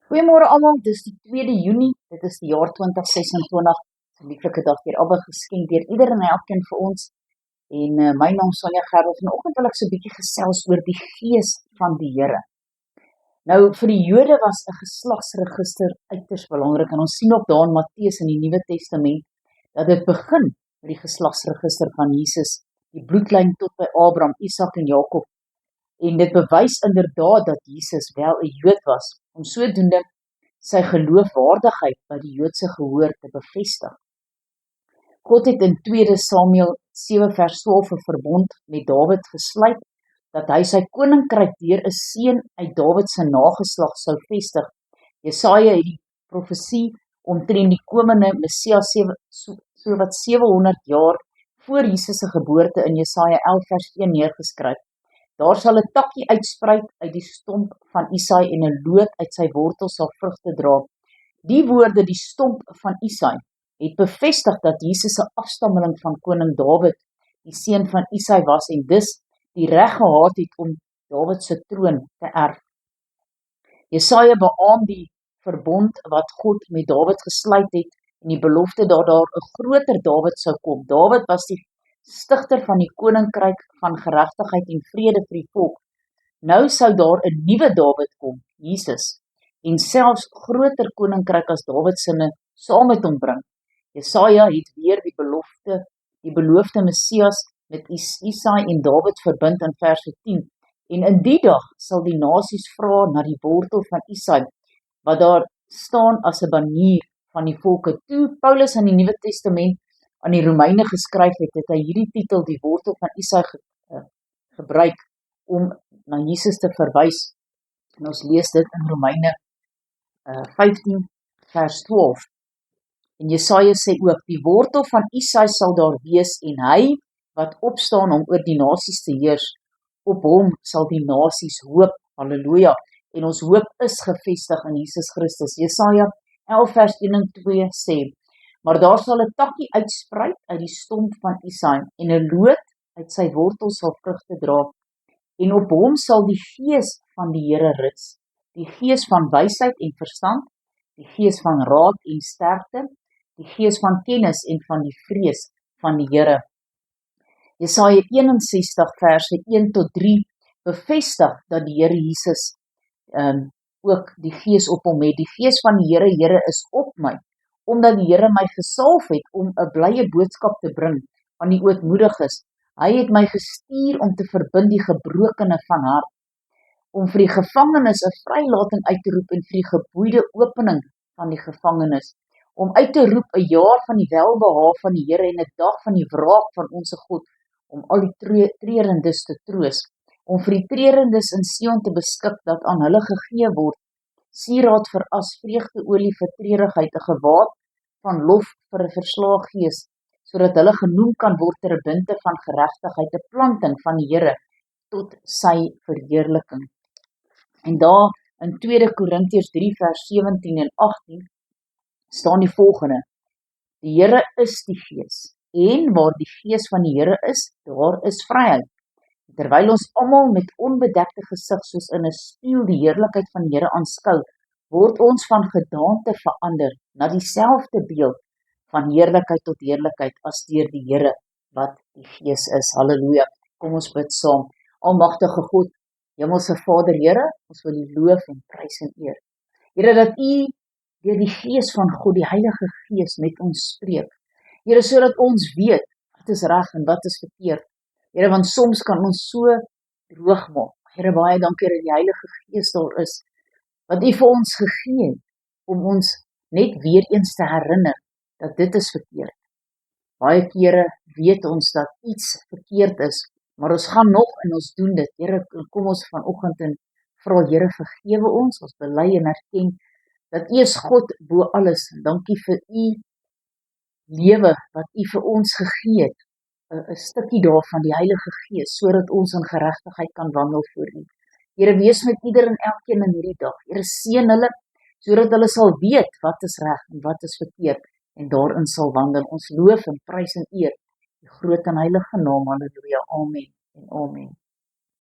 Goeiemôre almal, dis die 2de Junie, dit is die jaar 2026, so lieflike dag deur Abba geskenk deur ieder en elkeen vir ons, en my naam is Sonja Gerber, vanoggend wil ek so 'n bietjie gesels oor die gees van die Here. Nou, vir die Jode was 'n geslagsregister uiters belangrik, en ons sien ook daar in Matteus in die Nuwe Testament, dat dit begin met die geslagsregister van Jesus, die bloedlyn tot by Abraham, Isak en Jakob, en dit bewys inderdaad dat Jesus wel 'n Jood was, om sodoende sy geloofwaardigheid by die Joodse gehoor te bevestig. God het in 2 Samuel 7 vers 12 'n verbond met Dawid gesluit, dat hy sy koninkryk deur 'n seun uit Dawid se nageslag sou vestig. Jesaja het die profesie omtrent die komende Messias so wat 700 jaar voor Jesus se geboorte in Jesaja 11 vers 1 neergeskryf. Daar sal 'n takkie uitspruit uit die stomp van Isaai en 'n loot uit sy wortel sal vrugte dra. Die woorde, die stomp van Isaai, het bevestig dat Jesus 'n afstammeling van koning Dawid, die seun van Isaai was en dus die reg gehad het om Dawid se troon te erf. Jesaja beamoen die verbond wat God met Dawid gesluit het en die belofte dat daar 'n groter Dawid sou kom. Dawid was die stigter van die koninkryk van geregtigheid en vrede vir die volk. Nou sou daar 'n nuwe Dawid kom, Jesus, en selfs groter koninkryk as Dawid sinne saam met hom bring. Jesaja het weer die beloofde Messias met Isaai en Dawid verbind in verse 10. En in die dag sal die nasies vra na die wortel van Isaai, wat daar staan as 'n banier van die volke. Toe Paulus in die Nuwe Testament aan die Romeine geskryf het, het hy hierdie titel, die wortel van Isaai, gebruik om na Jesus te verwys. En ons lees dit in Romeine 15 vers 12. En Jesaja sê ook, die wortel van Isaai sal daar wees, en hy wat opstaan om oor die nasies te heers, op hom sal die nasies hoop. Halleluja. En ons hoop is gevestig in Jesus Christus. Jesaja 11 vers 1 en 2 sê, maar daar sal 'n takkie uitspruit uit die stomp van Isaai, en 'n loot uit sy wortel sal vrugte dra, en op hom sal die gees van die Here rus, die gees van wysheid en verstand, die gees van raad en sterkte, die gees van kennis en van die vrees van die Here. Jesaja 61 verse 1 tot 3 bevestig dat die Here Jesus ook die gees op hom het. Die gees van die Here is op my, omdat die Here my gesalf het om 'n blye boodskap te bring aan die ootmoediges. Hy het my gestuur om te verbind die gebrokene van hart, om vir die gevangenes 'n vrylating uit te roep en vir die geboeide opening van die gevangenes, om uit te roep 'n jaar van die welbehae van die Here en 'n dag van die wraak van onsse God, om al die treurendes te troos, om vir die treurendes in Sion te beskik dat aan hulle gegee word sieraad vir as, vreugdeolie vir treurigheid, 'n gewaad van lof vir 'n verslae gees, sodat hulle genoem kan word ter 'n binte van geregtigheid, 'n planting van die Here tot sy verheerliking. En daar in 2 Korintiërs 3 vers 17 en 18 staan die volgende, die Here is die Gees, en waar die Gees van die Here is, daar is vryheid. Terwyl ons almal met onbedekte gesig soos in 'n spieël die heerlikheid van die Here aanskou, word ons van gedaante verander na dieselfde beeld van heerlikheid tot heerlikheid as deur die Here wat die Gees is. Halleluja. Kom ons bid saam. Almagtige God, Hemelse Vader, Here, ons wil U loof en prys en eer. Here, dat U deur die Gees van God, die Heilige Gees, met ons spreek. Here, sodat ons weet wat is reg en wat is verkeerd. Here, want soms kan ons so droog maak. Here, baie dankie dat die Heilige Gees daar is, wat U vir ons gegee het, om ons net weer eens te herinner, dat dit is verkeerd. Baie kere weet ons dat iets verkeerd is, maar ons gaan nog en ons doen dit. Here, kom ons vanoggend en vra, Here, vergewe ons bely en erken, dat U is God bo alles. Dankie vir U lewe, wat U vir ons gegee het, 'n stukkie daarvan, die Heilige Gees, sodat ons in geregtigheid kan wandel voor U. Here, wees met ieder en elkeen in hierdie dag. Here, seën hulle, sodat hulle sal weet wat is reg en wat is verkeerd, en daarin sal wandel. Ons loof en prys en eer die groot en heilige naam. Halleluja. Amen en amen.